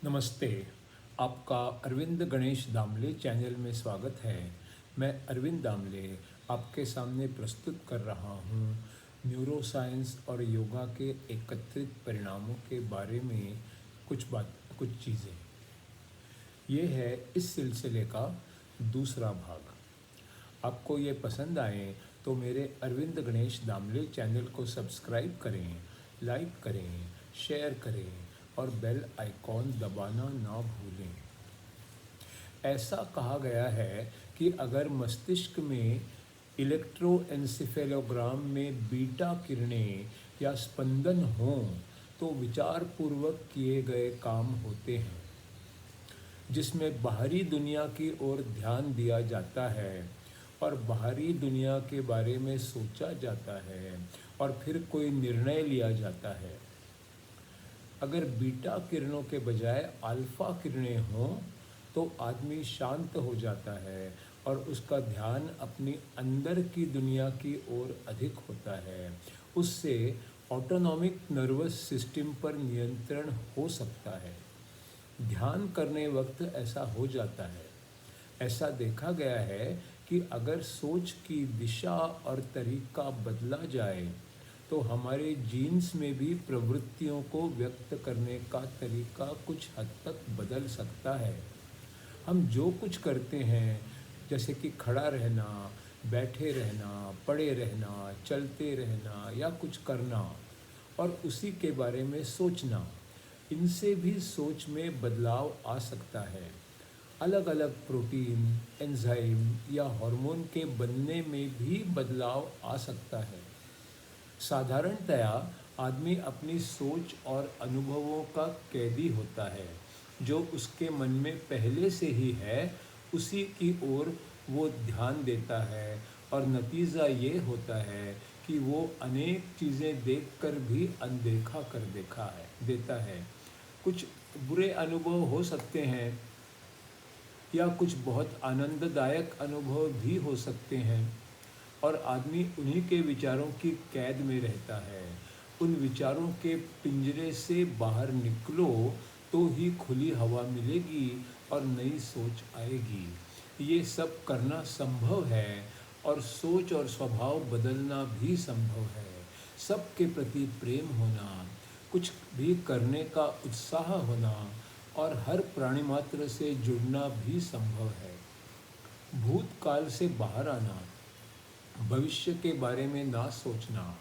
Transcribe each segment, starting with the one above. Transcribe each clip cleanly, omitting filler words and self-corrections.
नमस्ते। आपका अरविंद गणेश दामले चैनल में स्वागत है। मैं अरविंद दामले आपके सामने प्रस्तुत कर रहा हूँ न्यूरोसाइंस और योगा के एकत्रित परिणामों के बारे में कुछ चीज़ें। ये है इस सिलसिले का दूसरा भाग। आपको ये पसंद आए तो मेरे अरविंद गणेश दामले चैनल को सब्सक्राइब करें, लाइक करें, शेयर करें और बेल आइकॉन दबाना ना भूलें। ऐसा कहा गया है कि अगर मस्तिष्क में इलेक्ट्रोएन्सेफेलोग्राम में बीटा किरणें या स्पंदन हों तो विचारपूर्वक किए गए काम होते हैं, जिसमें बाहरी दुनिया की ओर ध्यान दिया जाता है और बाहरी दुनिया के बारे में सोचा जाता है और फिर कोई निर्णय लिया जाता है। अगर बीटा किरणों के बजाय अल्फा किरणें हों तो आदमी शांत हो जाता है और उसका ध्यान अपनी अंदर की दुनिया की ओर अधिक होता है। उससे ऑटोनॉमिक नर्वस सिस्टम पर नियंत्रण हो सकता है। ध्यान करने वक्त ऐसा हो जाता है। ऐसा देखा गया है कि अगर सोच की दिशा और तरीका बदला जाए तो हमारे जीन्स में भी प्रवृत्तियों को व्यक्त करने का तरीका कुछ हद तक बदल सकता है। हम जो कुछ करते हैं, जैसे कि खड़ा रहना, बैठे रहना, पड़े रहना, चलते रहना या कुछ करना और उसी के बारे में सोचना, इनसे भी सोच में बदलाव आ सकता है। अलग अलग प्रोटीन, एंजाइम या हार्मोन के बनने में भी बदलाव आ सकता है। साधारणतया आदमी अपनी सोच और अनुभवों का कैदी होता है। जो उसके मन में पहले से ही है उसी की ओर वो ध्यान देता है और नतीजा ये होता है कि वो अनेक चीज़ें देखकर भी अनदेखा कर देता है। कुछ बुरे अनुभव हो सकते हैं या कुछ बहुत आनंददायक अनुभव भी हो सकते हैं और आदमी उन्हीं के विचारों की कैद में रहता है। उन विचारों के पिंजरे से बाहर निकलो तो ही खुली हवा मिलेगी और नई सोच आएगी। ये सब करना संभव है और सोच और स्वभाव बदलना भी संभव है। सबके प्रति प्रेम होना, कुछ भी करने का उत्साह होना और हर प्राणी मात्र से जुड़ना भी संभव है। भूतकाल से बाहर आना, भविष्य के बारे में ना सोचना,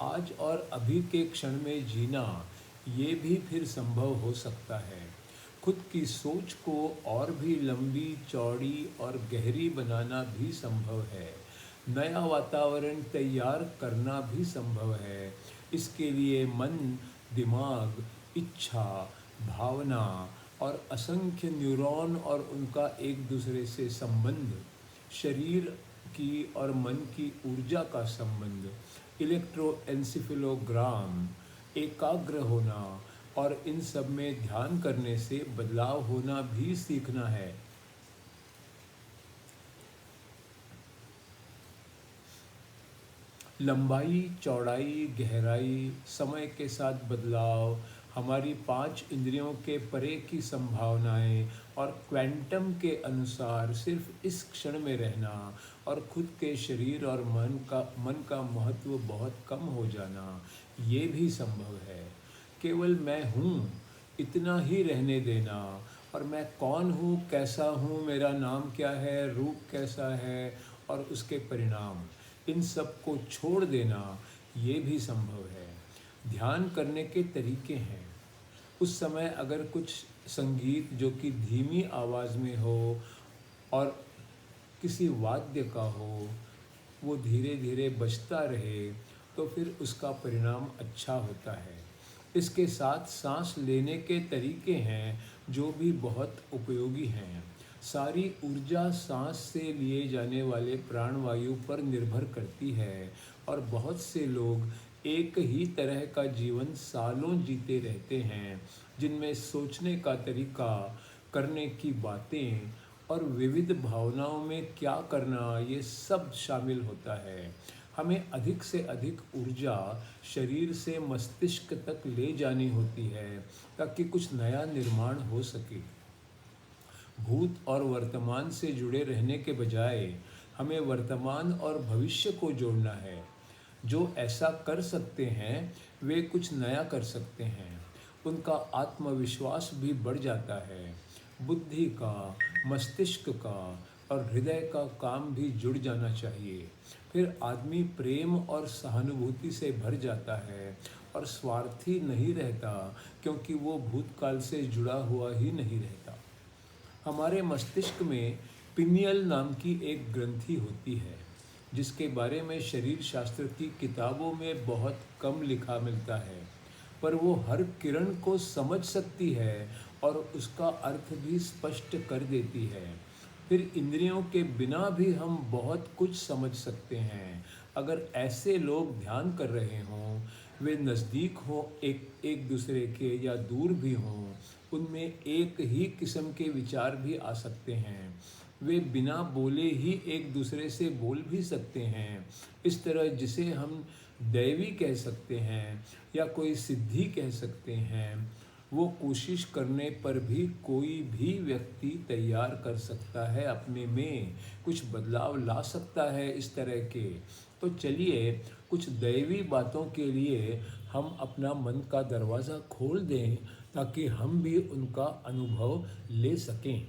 आज और अभी के क्षण में जीना, ये भी फिर संभव हो सकता है। खुद की सोच को और भी लंबी, चौड़ी और गहरी बनाना भी संभव है। नया वातावरण तैयार करना भी संभव है। इसके लिए मन, दिमाग, इच्छा, भावना और असंख्य न्यूरॉन और उनका एक दूसरे से संबंध, शरीर की और मन की ऊर्जा का संबंध, इलेक्ट्रोएन्सेफेलोग्राम, एकाग्र होना और इन सब में ध्यान करने से बदलाव होना भी सीखना है। लंबाई, चौड़ाई, गहराई, समय के साथ बदलाव, हमारी 5 इंद्रियों के परे की संभावनाएं और क्वांटम के अनुसार सिर्फ इस क्षण में रहना और खुद के शरीर और मन का महत्व बहुत कम हो जाना, ये भी संभव है। केवल मैं हूँ इतना ही रहने देना और मैं कौन हूँ, कैसा हूँ, मेरा नाम क्या है, रूप कैसा है और उसके परिणाम, इन सब को छोड़ देना, ये भी संभव है। ध्यान करने के तरीके हैं। उस समय अगर कुछ संगीत जो कि धीमी आवाज़ में हो और किसी वाद्य का हो, वो धीरे धीरे बजता रहे तो फिर उसका परिणाम अच्छा होता है। इसके साथ सांस लेने के तरीके हैं जो भी बहुत उपयोगी हैं। सारी ऊर्जा सांस से लिए जाने वाले प्राणवायु पर निर्भर करती है और बहुत से लोग एक ही तरह का जीवन सालों जीते रहते हैं, जिनमें सोचने का तरीका, करने की बातें और विविध भावनाओं में क्या करना, ये सब शामिल होता है। हमें अधिक से अधिक ऊर्जा शरीर से मस्तिष्क तक ले जानी होती है ताकि कुछ नया निर्माण हो सके। भूत और वर्तमान से जुड़े रहने के बजाय हमें वर्तमान और भविष्य को जोड़ना है। जो ऐसा कर सकते हैं वे कुछ नया कर सकते हैं। उनका आत्मविश्वास भी बढ़ जाता है। बुद्धि का, मस्तिष्क का और हृदय का काम भी जुड़ जाना चाहिए। फिर आदमी प्रेम और सहानुभूति से भर जाता है और स्वार्थी नहीं रहता, क्योंकि वो भूतकाल से जुड़ा हुआ ही नहीं रहता। हमारे मस्तिष्क में पिनियल नाम की एक ग्रंथि होती है, जिसके बारे में शरीर शास्त्र की किताबों में बहुत कम लिखा मिलता है, पर वो हर किरण को समझ सकती है और उसका अर्थ भी स्पष्ट कर देती है। फिर इंद्रियों के बिना भी हम बहुत कुछ समझ सकते हैं। अगर ऐसे लोग ध्यान कर रहे हों, वे नज़दीक हों एक दूसरे के या दूर भी हों, उनमें एक ही किस्म के विचार भी आ सकते हैं। वे बिना बोले ही एक दूसरे से बोल भी सकते हैं। इस तरह जिसे हम दैवी कह सकते हैं या कोई सिद्धि कह सकते हैं, वो कोशिश करने पर भी कोई भी व्यक्ति तैयार कर सकता है, अपने में कुछ बदलाव ला सकता है इस तरह के। तो चलिए कुछ दैवी बातों के लिए हम अपना मन का दरवाज़ा खोल दें ताकि हम भी उनका अनुभव ले सकें।